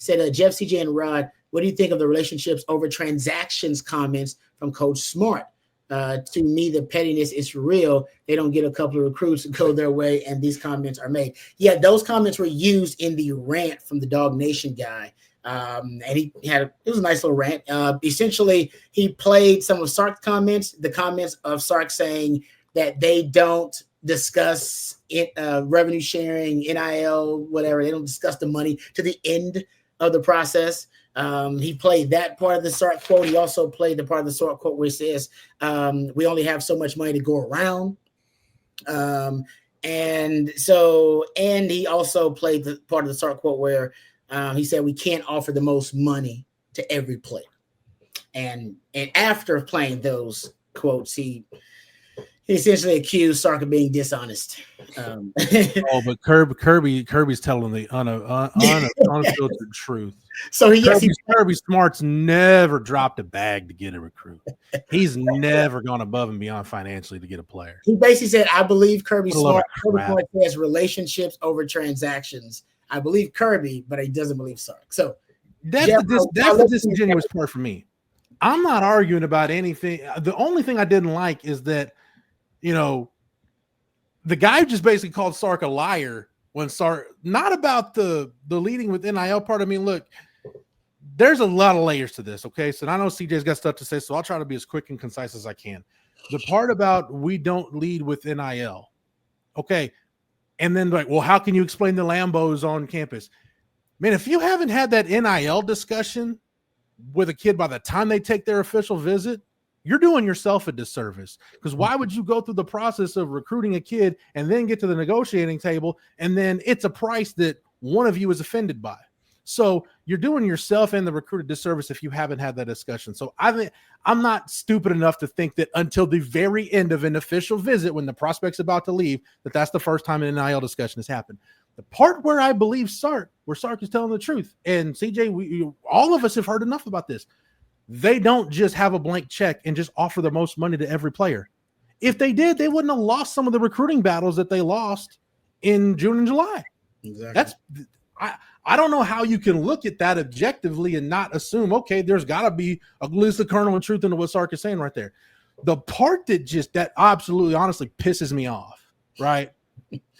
said, Jeff, CJ, and Rod, what do you think of the relationships over transactions comments from Coach Smart? To me, the pettiness is real. They don't get a couple of recruits to go their way, and these comments are made. Yeah, those comments were used in the rant from the Dog Nation guy. And it was a nice little rant. Essentially, he played some of Sark's comments, the comments of Sark saying that they don't discuss revenue sharing, NIL, whatever. They don't discuss the money to the end of the process. He played that part of the Sark quote. He also played the part of the Sark quote where it says, we only have so much money to go around. And he also played the part of the Sark quote where he said, we can't offer the most money to every player. And after playing those quotes, he essentially accused Sark of being dishonest. But Kirby's telling the unfiltered truth. So Kirby Smart's never dropped a bag to get a recruit. He's never gone above and beyond financially to get a player. He basically said, I believe Kirby Smart has relationships over transactions. I believe Kirby, but he doesn't believe Sark. So that's the disingenuous part for me. I'm not arguing about anything. The only thing I didn't like is that, the guy just basically called Sark a liar when Sark, not about the leading with NIL part. I mean, look, there's a lot of layers to this. Okay. So I know CJ's got stuff to say, so I'll try to be as quick and concise as I can. The part about we don't lead with NIL. Okay. And then well, how can you explain the Lambos on campus? Man, if you haven't had that NIL discussion with a kid by the time they take their official visit, you're doing yourself a disservice, because why would you go through the process of recruiting a kid and then get to the negotiating table and then it's a price that one of you is offended by? So you're doing yourself and the recruiter disservice if you haven't had that discussion. So I'm not stupid enough to think that until the very end of an official visit, when the prospect's about to leave, that's the first time an NIL discussion has happened. The part where I believe Sark is telling the truth, and CJ, all of us have heard enough about this. They don't just have a blank check and just offer the most money to every player. If they did, they wouldn't have lost some of the recruiting battles that they lost in June and July. Exactly. I don't know how you can look at that objectively and not assume, okay, there's got to be at least a kernel of truth into what Sark is saying right there. The part that absolutely honestly pisses me off, right?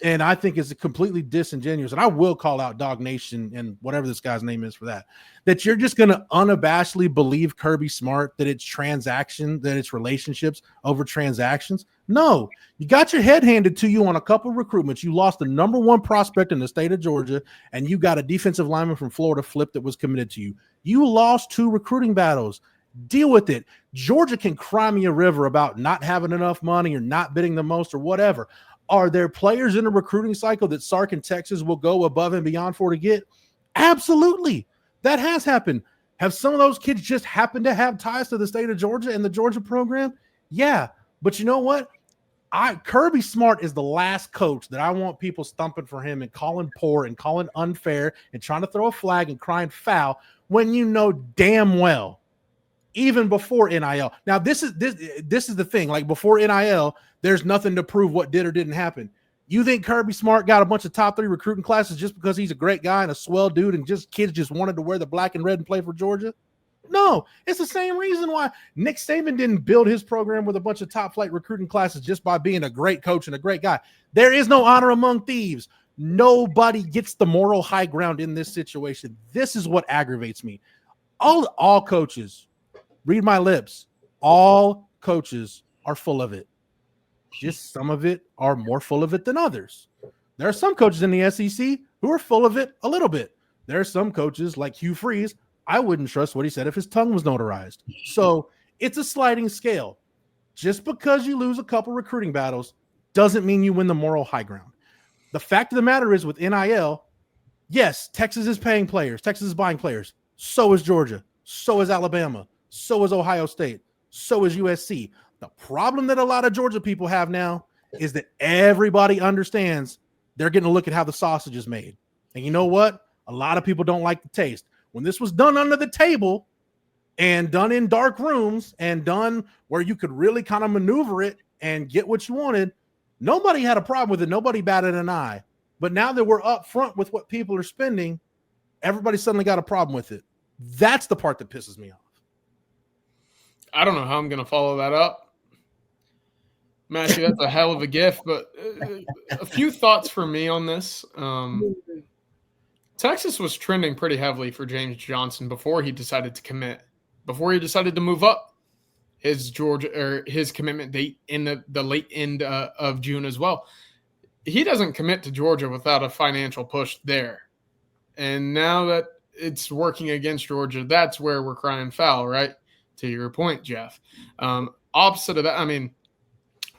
And I think it's completely disingenuous. And I will call out Dog Nation and whatever this guy's name is for that you're just going to unabashedly believe Kirby Smart that it's relationships over transactions. No, you got your head handed to you on a couple of recruitments. You lost the number one prospect in the state of Georgia, and you got a defensive lineman from Florida Flip that was committed to you. You lost 2 recruiting battles. Deal with it. Georgia can cry me a river about not having enough money or not bidding the most or whatever. Are there players in a recruiting cycle that Sark and Texas will go above and beyond for to get? Absolutely. That has happened. Have some of those kids just happened to have ties to the state of Georgia and the Georgia program? Yeah. But you know what? Kirby Smart is the last coach that I want people stumping for him and calling poor and calling unfair and trying to throw a flag and crying foul when you know damn well, even before NIL. Now, this is the thing. Like, before NIL, there's nothing to prove what did or didn't happen. You think Kirby Smart got a bunch of top 3 recruiting classes just because he's a great guy and a swell dude and kids just wanted to wear the black and red and play for Georgia? No, it's the same reason why Nick Saban didn't build his program with a bunch of top flight recruiting classes just by being a great coach and a great guy. There is no honor among thieves. Nobody gets the moral high ground in this situation. This is what aggravates me. All coaches, read my lips, all coaches are full of it. Just some of it are more full of it than others. There are some coaches in the SEC who are full of it a little bit. There are some coaches like Hugh Freeze. I wouldn't trust what he said if his tongue was notarized. So it's a sliding scale. Just because you lose a couple recruiting battles doesn't mean you win the moral high ground. The fact of the matter is, with NIL, yes, Texas is paying players. Texas is buying players. So is Georgia. So is Alabama. So is Ohio State. So is USC. The problem that a lot of Georgia people have now is that everybody understands they're getting to look at how the sausage is made. And you know what? A lot of people don't like the taste. When this was done under the table and done in dark rooms and done where you could really kind of maneuver it and get what you wanted, nobody had a problem with it. Nobody batted an eye. But now that we're up front with what people are spending, everybody suddenly got a problem with it. That's the part that pisses me off. I don't know how I'm going to follow that up. Matthew, that's a hell of a gift, but a few thoughts for me on this. Texas was trending pretty heavily for James Johnson before he decided to commit, before he decided to move up his commitment date in the late end of June as well. He doesn't commit to Georgia without a financial push there. And now that it's working against Georgia, that's where we're crying foul, right? To your point, Jeff. Opposite of that, I mean,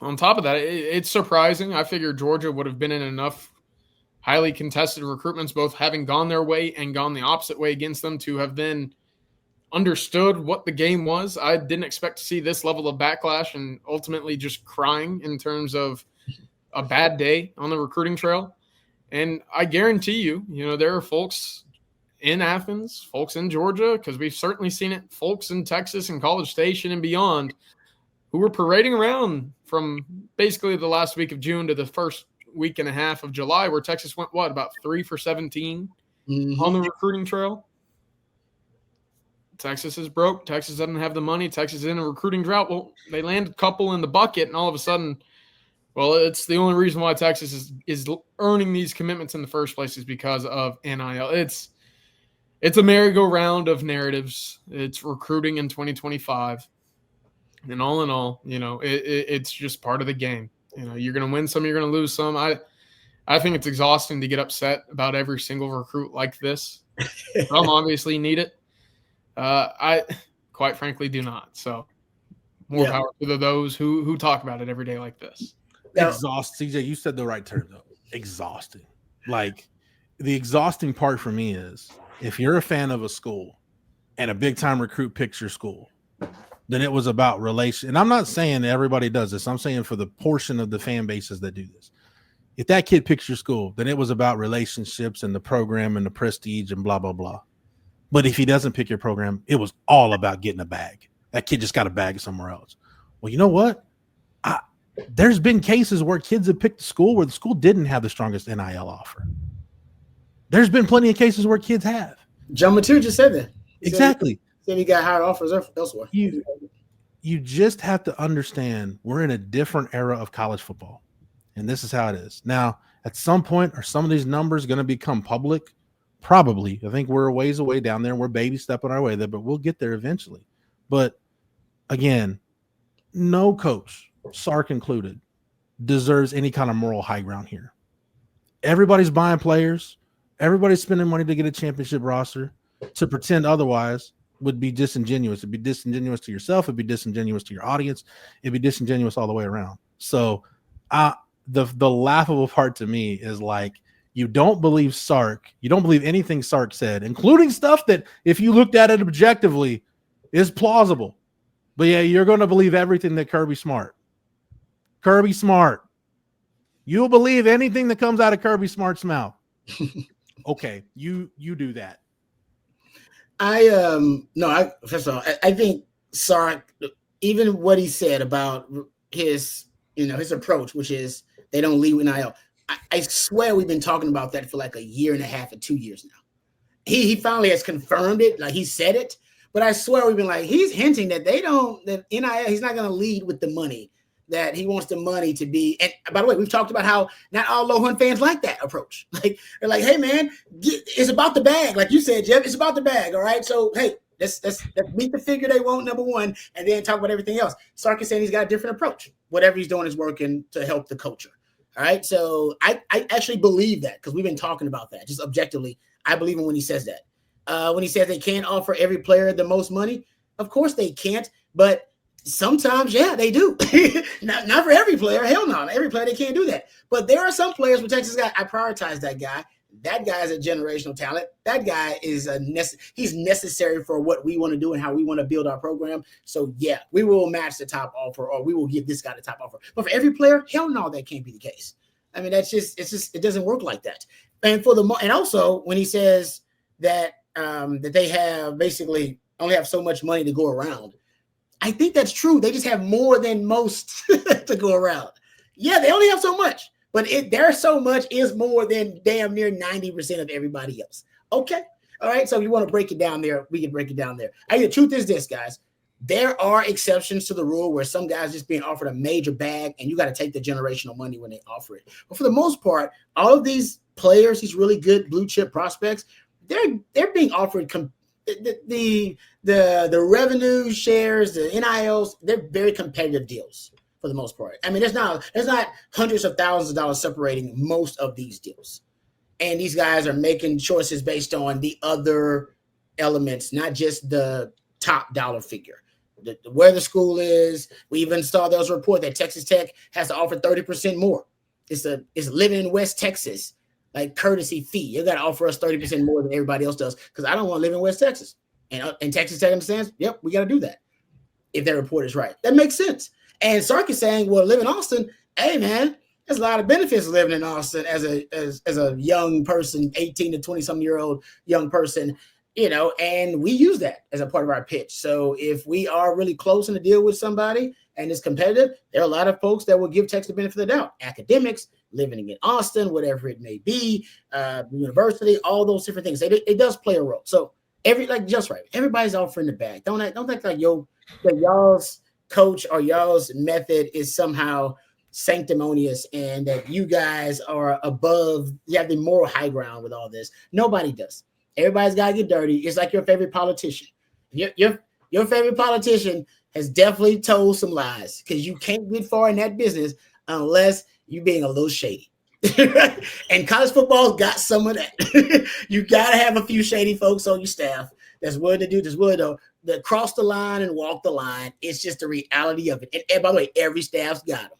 on top of that, it's surprising. I figured Georgia would have been in enough highly contested recruitments, both having gone their way and gone the opposite way against them, to have then understood what the game was. I didn't expect to see this level of backlash and ultimately just crying in terms of a bad day on the recruiting trail. And I guarantee you, there are folks in Athens, folks in Georgia, because we've certainly seen it, folks in Texas and College Station and beyond, who were parading around from basically the last week of June to the first week and a half of July, where Texas went, about 3 for 17 on the recruiting trail. Texas is broke. Texas doesn't have the money. Texas is in a recruiting drought. Well, they land a couple in the bucket, and all of a sudden, well, it's the only reason why Texas is earning these commitments in the first place is because of NIL. It's a merry-go-round of narratives. It's recruiting in 2025. And all in all, it's just part of the game. You're going to win some, you're going to lose some. I think it's exhausting to get upset about every single recruit like this. Some obviously need it. I quite frankly do not. So more power to those who talk about it every day like this. CJ, you said the right term though. Exhausting. Like, the exhausting part for me is if you're a fan of a school and a big time recruit picks your school, then it was about relation. And I'm not saying everybody does this. I'm saying for the portion of the fan bases that do this. If that kid picks your school, then it was about relationships and the program and the prestige and blah, blah, blah. But if he doesn't pick your program, it was all about getting a bag. That kid just got a bag somewhere else. Well, you know what? There's been cases where kids have picked a school where the school didn't have the strongest NIL offer. There's been plenty of cases where kids have. John Mature just said that. Exactly. Said he got higher offers elsewhere. You just have to understand we're in a different era of college football. And this is how it is. Now, at some point, are some of these numbers going to become public? Probably. I think we're a ways away down there. We're baby stepping our way there, but we'll get there eventually. But again, no coach, Sark included, deserves any kind of moral high ground here. Everybody's buying players. Everybody's spending money to get a championship roster. To pretend otherwise would be disingenuous. It'd be disingenuous to yourself. It'd be disingenuous to your audience. It'd be disingenuous all the way around. So the laughable part to me is like, you don't believe Sark. You don't believe anything Sark said, including stuff that if you looked at it objectively is plausible. But yeah, you're going to believe everything that Kirby Smart. You'll believe anything that comes out of Kirby Smart's mouth. Okay, you do that. First of all, I think Sark, even what he said about his approach, which is they don't lead with NIL. I swear we've been talking about that for like a year and a half or 2 years now. He finally has confirmed it, like he said it, but I swear we've been like, he's hinting that that NIL, he's not going to lead with the money, that he wants the money to be. And by the way, we've talked about how not all Longhorn fans like that approach. Like, they're like, hey man, it's about the bag. Like you said, Jeff, it's about the bag. All right. So, hey, let's meet the figure they want, number one, and then talk about everything else. Sark is saying he's got a different approach. Whatever he's doing is working to help the culture. All right. So I actually believe that because we've been talking about that just objectively. I believe him when he says that. When he says they can't offer every player the most money, of course they can't. But sometimes, yeah, they do. not for every player. Hell no. Every player, they can't do that. But there are some players with Texas guy. I prioritize that guy. That guy is a generational talent. That guy is he's necessary for what we want to do and how we want to build our program. So yeah, we will match the top offer, or we will give this guy the top offer. But for every player, hell no, that can't be the case. I mean, it doesn't work like that. And also when he says that that they have basically only have so much money to go around, I think that's true. They just have more than most to go around. Yeah, they only have so much. But their so much is more than damn near 90% of everybody else. Okay. All right, so if you want to break it down there, we can break it down there. The truth is this, guys. There are exceptions to the rule where some guys just being offered a major bag and you got to take the generational money when they offer it. But for the most part, all of these players, these really good blue chip prospects, they're being offered the revenue shares, the NILs, they're very competitive deals for the most part. I mean, there's not hundreds of thousands of dollars separating most of these deals. And these guys are making choices based on the other elements, not just the top dollar figure. Where the school is. We even saw there was a report that Texas Tech has to offer 30% more. It's living in West Texas, like courtesy fee. You got to offer us 30% more than everybody else does because I don't want to live in West Texas. And Texas Tech understands, yep, we got to do that if that report is right. That makes sense. And Sark is saying, well, live in Austin, hey, man, there's a lot of benefits living in Austin as a young person, 18 to 20-some-year-old young person. And we use that as a part of our pitch. So if we are really close in a deal with somebody and it's competitive, there are a lot of folks that will give Texas the benefit of the doubt. Academics, living in Austin, whatever it may be, university, all those different things. It does play a role. So everybody's offering the bag. Don't think like y'all's coach or y'all's method is somehow sanctimonious and that you guys are above, you have the moral high ground with all this. Nobody does. Everybody's got to get dirty. It's like your favorite politician. Your favorite politician has definitely told some lies because you can't get far in that business unless you're being a little shady. And college football's got some of that. You got to have a few shady folks on your staff that's willing to cross the line and walk the line. It's just the reality of it. And by the way, every staff's got them.